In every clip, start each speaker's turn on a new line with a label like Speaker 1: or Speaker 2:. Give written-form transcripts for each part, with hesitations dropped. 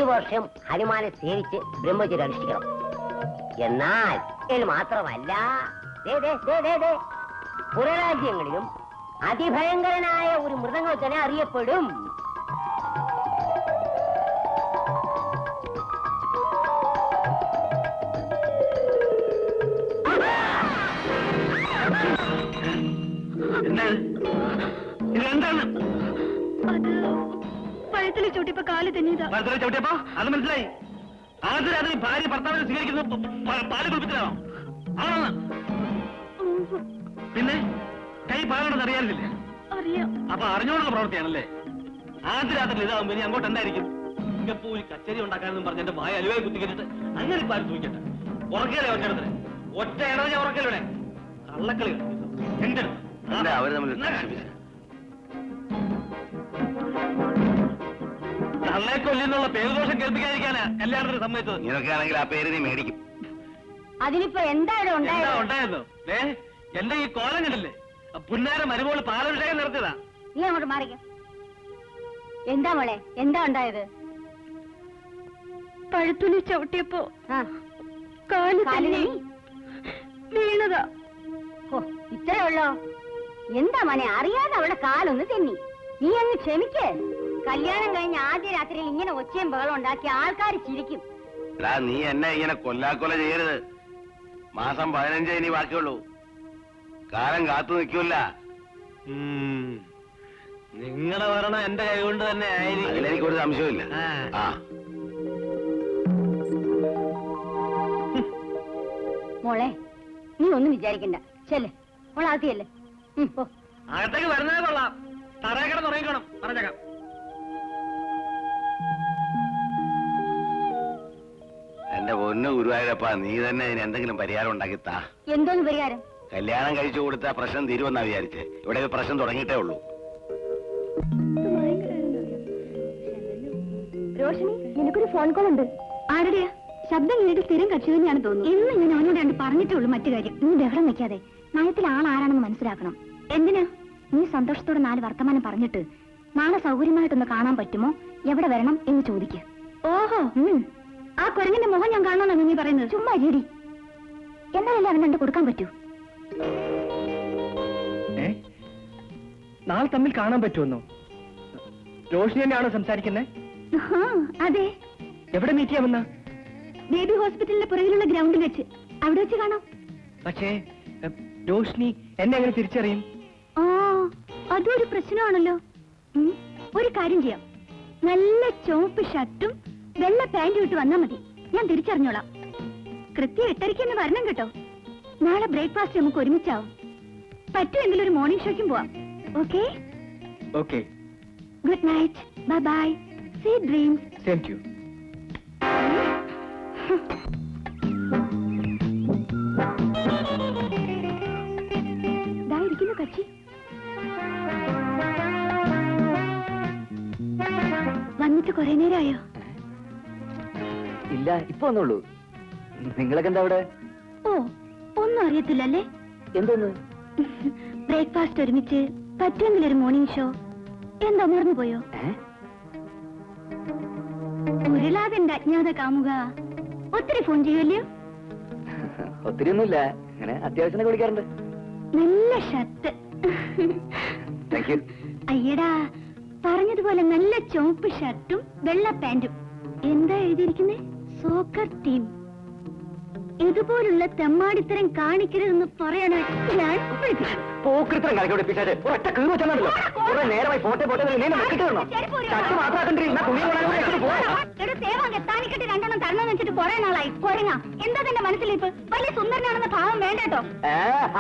Speaker 1: 1 വർഷം ഹനുമാനെ സേവിച്ച് ബ്രഹ്മചര്യം അനുഷ്ഠിക്കണം. എന്നാൽ ഇത് മാത്രമല്ല, പുറരാജ്യങ്ങളിലും അതിഭയങ്കരനായ ഒരു മൃഗങ്ങൾ തന്നെ അറിയപ്പെടും.
Speaker 2: ഇതെന്താണ്?
Speaker 3: അത് പഴത്തിലെ ചവിട്ടിയപ്പോ കാല് തന്നെയതാ.
Speaker 2: പഴത്തിലെ ചവിട്ടിയപ്പോ അത് മനസ്സിലായി. ആദ്യം അതിന് ഭാര്യ ഭർത്താവിനെ സ്വീകരിക്കുന്നത് പാല് കുളിപ്പിച്ചതാണോ? ആണോ? പിന്നെ കൈ പാലാണെന്ന് അറിയാറില്ലേ?
Speaker 3: അറിയാം.
Speaker 2: അപ്പൊ അറിഞ്ഞോണ്ടുള്ള പ്രവൃത്തിയാണല്ലേ? ആദ്യ രാത്രി ഇതാവുമ്പോ ഇനി അങ്ങോട്ട് എന്തായിരിക്കും? ഇങ്ങപ്പോ ഒരു കച്ചേരി ഉണ്ടാക്കാനെന്നും പറഞ്ഞ എന്റെ വായ അലുവായി കുത്തിക്കിട്ട് അങ്ങനെ ഇപ്പൊ ആരും തൂക്കട്ടെ. ഉറക്കല്ലേ ഒറ്റയിടത്തിന്? ഒറ്റ ഇടവ് ഞാൻ ഉറക്കല്ലേ? കള്ളക്കളി എന്റെ
Speaker 4: അവര് തമ്മിൽ
Speaker 2: തള്ളെ കൊല്ലിന്നുള്ള പേരുദോഷം കേൾപ്പിക്കാതിരിക്കാനാ കല്യാണത്തിന് സമ്മതിച്ചത്.
Speaker 4: നിനക്കാണെങ്കിൽ ആ പേര് നീ മേടിക്കും.
Speaker 1: അതിനിപ്പോ എന്തായാലും
Speaker 2: ഉണ്ടായിരുന്നു. എന്റെ ഈ കോലം കണ്ടില്ലേ? പുന്നാര മരുമോള് പാലഭിഷേകം നടത്തിയതാ.
Speaker 1: നീ അങ്ങോട്ട് മാറിക്ക. എന്താ മോളെ, എന്താ ഉണ്ടായത്?
Speaker 3: പഴത്തുലി ചവിട്ടിയപ്പോ കാല് തന്നെ വീണതാ.
Speaker 1: ഇത്രേ ഉള്ളോ? എന്താ മോനെ, അറിയാതെ അവളുടെ കാലൊന്ന് തെന്നി. നീ അങ്ങ് ക്ഷമിക്കേ. കല്യാണം കഴിഞ്ഞ ആദ്യ രാത്രിയിൽ ഇങ്ങനെ ഒച്ചയും ബഹളം ഉണ്ടാക്കി ആൾക്കാർ ചിരിക്കും.
Speaker 4: നീ എന്നെ ഇങ്ങനെ കൊല്ലാക്കൊല ചെയ്യരുത്. മാസം 15 ഇനി ബാക്കിയുള്ളൂ. കാലം കാത്തു നിൽക്കൂല.
Speaker 2: നിങ്ങളുടെ ഭരണം എന്റെ കൈ കൊണ്ട് തന്നെ ആയിരിക്കും.
Speaker 4: അതിലെനിക്കൊരു സംശയമില്ല.
Speaker 1: മോളെ, നീ ഒന്നും വിചാരിക്കണ്ട. ചെല്ലേ മോളാത്തിയല്ലേ.
Speaker 2: അകത്തേക്ക് വരുന്നതേ കൊള്ളാം. തറയക്കട തുടങ്ങിക്കണം പറഞ്ഞേക്കാം.
Speaker 4: എന്റെ പൊന്നു ഗുരുവായൂരപ്പ, നീ തന്നെ ഇതിന് എന്തെങ്കിലും പരിഹാരം ഉണ്ടാക്കി താ.
Speaker 1: എന്തോന്ന് പരിഹാരം?
Speaker 4: കല്യാണം കഴിച്ചു കൊടുത്ത പ്രശ്നം തീരുമെന്നാ വിചാരിച്ചേ. ഇവിടെ പ്രശ്നം തുടങ്ങിയിട്ടേ ഉള്ളൂ.
Speaker 3: റോഷിനി, നിനക്കൊരു ഫോൺ കോൾ ഉണ്ട്. ആരുടെയാ? ശബ്ദം കേട്ടിട്ട് സ്ഥിരം കക്ഷി തന്നെയാണ് തോന്നുന്നു. ഇന്ന് ഞാൻ അവനോട് രണ്ട് പറഞ്ഞിട്ടേ ഉള്ളൂ. മറ്റു കാര്യം നീ ബഹളം വെക്കാതെ. നയത്തിൽ ആളാരാണെന്ന് മനസ്സിലാക്കണം. എന്തിനാ? നീ സന്തോഷത്തോടെ 4 വർത്തമാനം പറഞ്ഞിട്ട് നാളെ സൗകര്യമായിട്ടൊന്ന് കാണാൻ പറ്റുമോ, എവിടെ വരണം എന്ന് ചോദിക്കുക. ഓഹോ, ആ കുരങ്ങിന്റെ മുഖം ഞാൻ കാണണമെന്നാണ് നീ പറയുന്നത്? ചുമ്മാ ജേടി. എന്നാലല്ലേ അവൻ കണ്ട് കൊടുക്കാൻ പറ്റൂ.
Speaker 5: നാളെ തമ്മിൽ കാണാൻ പറ്റുമെന്നോ? റോഷിനി തന്നെയാണോ സംസാരിക്കുന്നത്?
Speaker 3: അതെ.
Speaker 5: എവിടെ മീറ്റ് ചെയ്യാമെന്ന?
Speaker 3: ബേബി ഹോസ്പിറ്റലിന്റെ പുറകിലുള്ള ഗ്രൗണ്ടിൽ വെച്ച്. അവിടെ വെച്ച് കാണാം.
Speaker 5: പക്ഷേ റോഷിനി എന്നെ എങ്ങനെ തിരിച്ചറിയും?
Speaker 3: അതൊരു പ്രശ്നമാണല്ലോ. ഒരു കാര്യം ചെയ്യാം, നല്ല ചുവപ്പ് ഷർട്ടും വെള്ള പാന്റും ഇട്ട് വന്നാൽ മതി. ഞാൻ തിരിച്ചറിഞ്ഞോളാം. കൃത്യം 8:30 തന്നെ വരണം കേട്ടോ. നാളെ ബ്രേക്ക്ഫാസ്റ്റ് നമുക്ക് ഒരുമിച്ചാവും. പറ്റുമെങ്കിൽ ഒരു മോർണിംഗ് ഷോയ്ക്കും പോവാം. Okay?
Speaker 5: Okay.
Speaker 3: Good night. Bye bye. Sweet dreams.
Speaker 5: Same to you.
Speaker 3: ഇതായിരിക്കുന്നു കക്ഷി. വന്നിട്ട് കുറെ നേരമായോ?
Speaker 5: ഇല്ല, ഇപ്പൊ വന്നുള്ളൂ. നിങ്ങളൊക്കെ എന്താ അവിടെ?
Speaker 3: ഓ, ഒന്നും അറിയത്തില്ലല്ലേ?
Speaker 5: എന്തോന്ന്?
Speaker 3: ബ്രേക്ക്ഫാസ്റ്റ് ഒരുമിച്ച്, പറ്റുമെങ്കിൽ ഒരു മോർണിംഗ് ഷോ. എന്താ മറന്നു പോയോ? ഉരുളാതെന്റെ അജ്ഞാത കാമുക ഒത്തിരി ഫോൺ ചെയ്യുമല്ലോ?
Speaker 5: ഒത്തിരി ഒന്നുമില്ല, അങ്ങനെ അത്യാവശ്യം വിളിക്കാറുണ്ട്.
Speaker 3: നല്ല ഷർട്ട്. അയ്യടാ, പറഞ്ഞതുപോലെ നല്ല ചുവപ്പ് ഷർട്ടും വെള്ള പാന്റും. എന്താ എഴുതിയിരിക്കുന്നേ? Soccer team. ഇതുപോലുള്ള തെമ്മാടിത്തരം കാണിക്കരുതെന്ന് പറയണ ഞാൻ
Speaker 5: പോക്കൃത്തരം കളിക്കോടിപ്പിച്ചാല് ഒരൊറ്റ കീറ് വെച്ചാണല്ലോ. കുറെ നേരമായി പോട്ടെ പോട്ടെ
Speaker 3: താനിക്കിട്ട് 2 എണ്ണം തരണം വെച്ചിട്ട് കുറെ നാളായി. കുഴങ്ങ എന്താ തന്റെ മനസ്സിലിപ്പ്? വലിയ സുന്ദരനാണെന്ന ഭാവം വേണ്ടോ?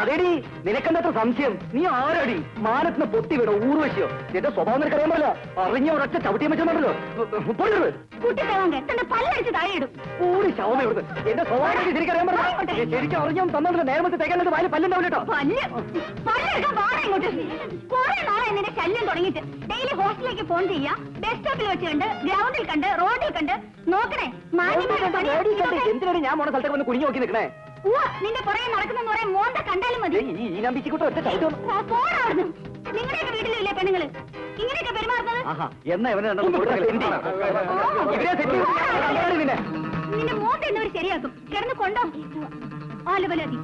Speaker 5: അതേടി, നിനക്കെന്താ സംശയം? നീ ആരടി? മാനത്തിന് പൊട്ടി വീടോ ഊർവശിയോ? എന്റെ സ്വഭാവം നിനക്കറിയാൻ പറ്റില്ല. അറിഞ്ഞ ഒരൊറ്റ ചവിട്ടിയും വെച്ചാണല്ലോ.
Speaker 3: കുട്ടിത്തേവാങ്ക തന്റെ പല്ലടിച്ച് താഴെയിടും.
Speaker 5: ഊടി ശവമ ഇവിടുന്ന്. എന്റെ സ്വഭാവം ശരിക്കറിയാൻ പറ്റില്ല. ശരിക്കും അറിഞ്ഞാൽ തന്നത് നേരത്തെ തേക്കാനത് വായിൽ പല്ലുണ്ടാവില്ലോ.
Speaker 3: കുറെ നാളെ എന്നെ ശല്യം തുടങ്ങിയിട്ട്. ഡെയിലി ഹോസ്റ്റലിലേക്ക് ഫോൺ ചെയ്യാ, ബസ് സ്റ്റോപ്പിൽ വെച്ച് കണ്ട്, ഗ്രൗണ്ടിൽ കണ്ട്, റോഡിൽ കണ്ട്. നോക്കണേ,
Speaker 5: എന്തിനാണ് ഞാൻ മോണ സ്ഥലത്തേക്ക് വന്ന് കുഞ്ഞു നോക്കി നിൽക്കണേ?
Speaker 3: നിന്റെ പുറകെ നടക്കുന്ന പറയാൻ മോന്ത കണ്ടാലും മതി.
Speaker 5: ഈ നമ്പിച്ചിക്കൂട്ട് ഒറ്റ ചവിട്ടും.
Speaker 3: പോടാവുന്നു. നിങ്ങളുടെയൊക്കെ വീട്ടിലില്ലേ പെണ്ണുങ്ങള്?
Speaker 1: ഇങ്ങനെയൊക്കെ പെരുമാറുന്നത്?
Speaker 5: ആഹാ എന്നാ ഇവനെ രണ്ടെണ്ണം കൊടുത്താൽ എന്ത് ചെയ്യും? ഇവരെ set ചെയ്ത് അയാള് പിന്നെ.
Speaker 1: നിന്റെ മോട്ട് എന്നവർ ശരിയാക്കും. കിടന്ന് കൊണ്ടോ ആലുവലാതി.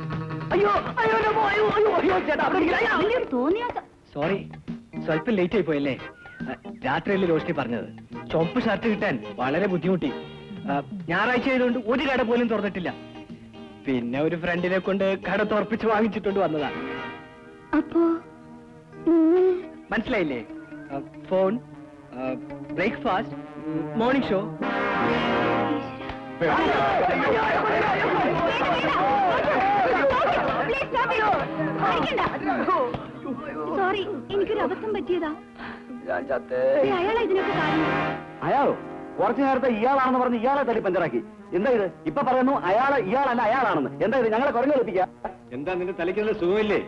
Speaker 5: അയ്യോ അയ്യോ അയ്യോ അയ്യോ അയ്യോ അയ്യോ ചേട്ടാ അവിടെ ഇരിക്ക്. അയ്യോ.
Speaker 1: വലിയൊരു തോന്നിയാത്ത.
Speaker 5: സോറി സ്വല്പം ലേറ്റ് ആയി പോയല്ലേ. രാത്രിയല്ലേ റോഷ്നി പറഞ്ഞത്. ചുവപ്പ് ഷർട്ട് കിട്ടാൻ വളരെ ബുദ്ധിമുട്ടി. ഞായറാഴ്ച ആയതുകൊണ്ട് ഒരു കട പോലും തുറന്നിട്ടില്ല. പിന്നെ ഒരു ഫ്രണ്ടിനെ കൊണ്ട് കട തുറപ്പിച്ച് വാങ്ങിച്ചിട്ടുണ്ട് വന്നതാ.
Speaker 3: അപ്പോ
Speaker 5: മനസ്സിലായില്ലേ? Phone, breakfast, morning show.
Speaker 3: Sorry, എനിക്കൊരു അബദ്ധം പറ്റിയതാ. അയാളാ ഇതിനൊക്കെ കാരണം.
Speaker 5: അയാളോ? കുറച്ചു നേരത്തെ ഇയാളാണെന്ന് പറഞ്ഞ് ഇയാളെ തല്ലി പഞ്ചറാക്കി. എന്താ ഇത്? ഇപ്പൊ പറയുന്നു ഇയാളല്ല അയാളാണെന്ന്. എന്താ ഇത്? ഞങ്ങളെ കുറഞ്ഞു കളിപ്പിക്കുക.
Speaker 2: എന്താ നിന്റെ തലയ്ക്കുള്ള സുഖമില്ലേ?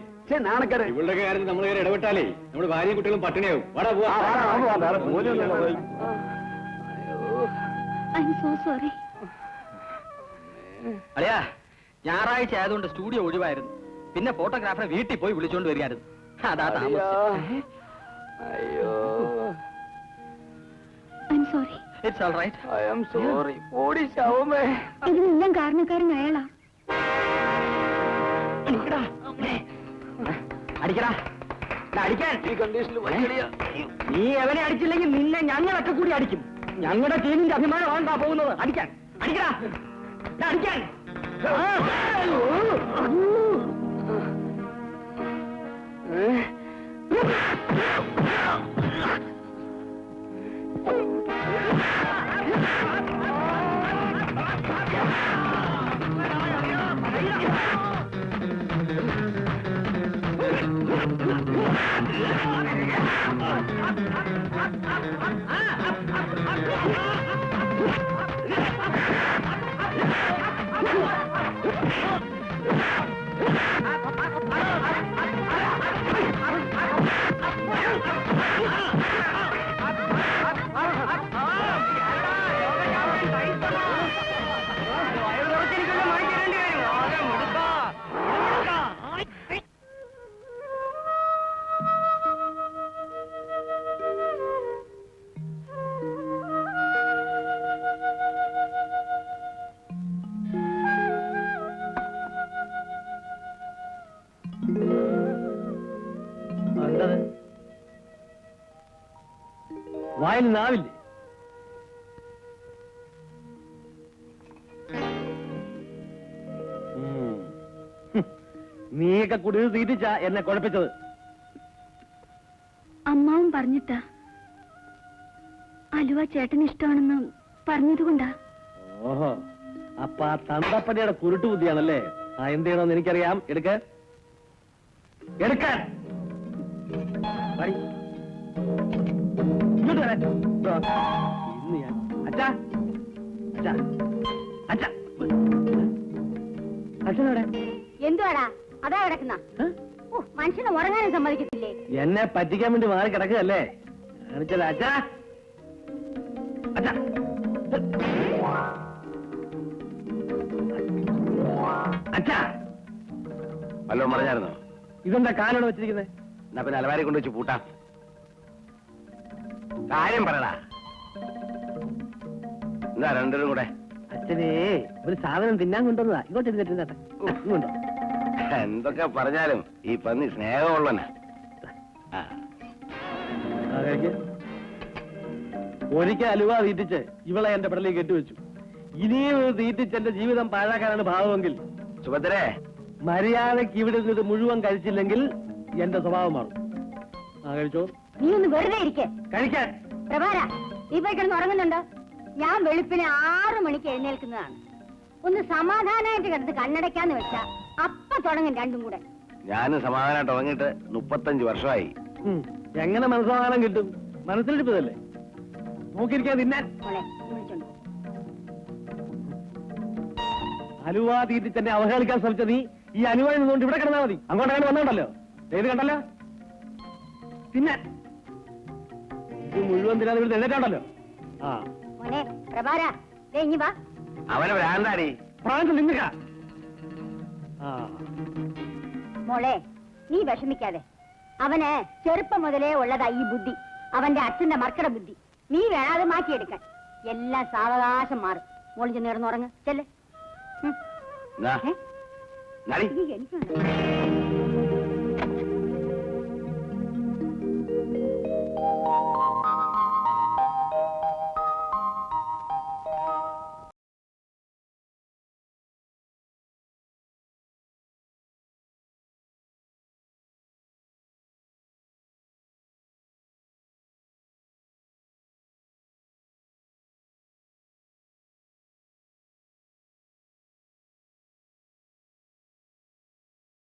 Speaker 5: നാണക്കാരെ
Speaker 2: ഇവളുടെ കാര്യത്തിൽ നമ്മൾ കയറി ഇടപെട്ടാലേ നമ്മുടെ ഭാര്യയും കുട്ടികളും പട്ടിണിയാവും. വാടാ പോവാ.
Speaker 3: I M so sorry.
Speaker 5: അളിയാ, ഞായറാഴ്ച ആയതുകൊണ്ട് സ്റ്റുഡിയോ ഒഴിവായിരുന്നു. പിന്നെ ഫോട്ടോഗ്രാഫറെ വീട്ടിൽ പോയി വിളിച്ചോണ്ട് വരികയായിരുന്നു. അതാ താമസം.
Speaker 3: I'm sorry.
Speaker 5: It's all right. I am sorry. ഓടി ശവമേ.
Speaker 3: ഇതിനെല്ലാം കാരണക്കാരൻ അയാളാ.
Speaker 5: അടിക്കടാ, അടിക്കാൻ. ഈ കണ്ടീഷനിൽ നീ എവനെ അടിച്ചില്ലെങ്കിൽ നിന്നെ ഞങ്ങളൊക്കെ കൂടി അടിക്കും. ഞങ്ങളുടെ ടീമിന്റെ അഭിമാനമാണ്ടാ പോകുന്നത്. അടിക്കാൻ, അടിക്കടാ, അടിക്കാൻ. വായിൽ നാവില്ലേ? നീയൊക്കെ കുടിൽ തീറ്റിച്ച എന്നെ കുഴപ്പിച്ചത്.
Speaker 3: അമ്മാവും പറഞ്ഞിട്ടാ. അലുവ ചേട്ടന് ഇഷ്ടമാണെന്ന് പറഞ്ഞതുകൊണ്ടാ.
Speaker 5: ഓഹോ, അപ്പൊ ആ തന്തപ്പടിയുടെ കുരുട്ടു ബുദ്ധിയാണല്ലേ? ആ എന്ത് ചെയ്യണമെന്ന് എനിക്കറിയാം. എടുക്കാൻ ഇങ്ങോട്ട് വരാൻ. ഇന്ന് ഞാൻ അച്ഛാ അച്ഛാ അച്ഛാ അച്ഛനോടെ
Speaker 1: എന്തുവാടാ അതാ കിടക്കുന്ന? മനുഷ്യനെ ഉറങ്ങാനും സമ്മതിക്കത്തില്ലേ?
Speaker 5: എന്നെ പറ്റിക്കാൻ വേണ്ടി മാറി കിടക്കുകയല്ലേ? കാണിച്ചല്ല അച്ഛാ അച്ഛാ. അച്ഛാ
Speaker 4: വല്ലോ പറഞ്ഞായിരുന്നോ?
Speaker 5: ഇതെന്താ കാലാണ് വെച്ചിരിക്കുന്നത്?
Speaker 4: എന്നാ പിന്നെ അലമാരി കൊണ്ട് വെച്ച് പൂട്ടാം. കാര്യം പറയടാ. എന്താ രണ്ടുപേരും കൂടെ?
Speaker 5: അച്ഛനെ ഒരു സാധനം തിന്നാൻ കൊണ്ടുവന്നതാ. ഇങ്ങോട്ട് ഇരുന്നിട്ട് ഇങ്ങോട്ടോ.
Speaker 4: എന്തൊക്കെ പറഞ്ഞാലും ഈ പന്നി സ്നേഹമുള്ളവനാ.
Speaker 5: ഒരിക്കൽ അലുവ തീറ്റിച്ച് ഇവളെ എന്റെ പെടലിൽ കെട്ടിവെച്ചു. ഇനിയും തീറ്റിച്ച് എന്റെ ജീവിതം പാഴാക്കാനാണ് ഭാവമെങ്കിൽ
Speaker 4: സുഭദ്രേ,
Speaker 5: മര്യാദക്ക് ഇവിടെ നിന്നിട്ട് മുഴുവൻ കഴിച്ചില്ലെങ്കിൽ എന്റെ സ്വഭാവം മാറും. കഴിച്ചോ.
Speaker 1: നീ ഒന്ന് വെറുതെ ഇരിക്കേ.
Speaker 5: കഴിക്കാൻ
Speaker 1: പ്രഭാര, നീ പോയി കിടന്ന് ഉറങ്ങുന്നുണ്ടോ? ഞാൻ വെളുപ്പിന് 6 മണിക്ക് എഴുന്നേൽക്കുന്നതാണ്. ഒന്ന് സമാധാനമായിട്ട് കിടന്ന് കണ്ണടയ്ക്കാന്ന് വെച്ചാ അപ്പൊ തുടങ്ങും രണ്ടും കൂടെ.
Speaker 4: ഞാനും സമാധാനമായിട്ട് ഉറങ്ങിയിട്ട് 35 വർഷമായി.
Speaker 5: എങ്ങനെ മനസ്സമാധാനം കിട്ടും? മനസ്സിലിരിപ്പതല്ലേ. നോക്കിയിരിക്കാൻ തിന്നാൻ.
Speaker 1: മോളെ വിളിച്ചോണ്ട് പോ.
Speaker 5: അലുവ തീറ്റിച്ച് എന്നെ അവഹേളിക്കാൻ ശ്രമിച്ച നീ ഈ അലുവയിൽ നിന്നുകൊണ്ട് ഇവിടെ കിടന്നാൽ മതി. അങ്ങോട്ട് അങ്ങനെ വന്നോണ്ടല്ലോ. ഏത് കണ്ടല്ലോ പിന്നെ ഇത് മുഴുവൻ തിന്നാൻ ഇവിടെ എഴുന്നേറ്റാണ്ടല്ലോ. ആ
Speaker 1: മോനെ പ്രഭാര, ഇനി വാ.
Speaker 4: അവനെ ഭ്രാന്താടി.
Speaker 5: പ്രാന്ത് നിന്നുക.
Speaker 1: മോളെ നീ വിഷമിക്കാതെ. അവന് ചെറുപ്പം മുതലേ ഉള്ളതാ ഈ ബുദ്ധി. അവന്റെ അച്ഛന്റെ മർക്കട ബുദ്ധി. നീ വേണം അത് മാറ്റിയെടുക്കാൻ. എല്ലാം സാവകാശം മാറും. മോളിൽ ചെന്ന് കിടന്നുറങ്ങ് ചെല്ലേ.
Speaker 4: നാ, നാടി.
Speaker 1: എനിക്കുണ്ട്.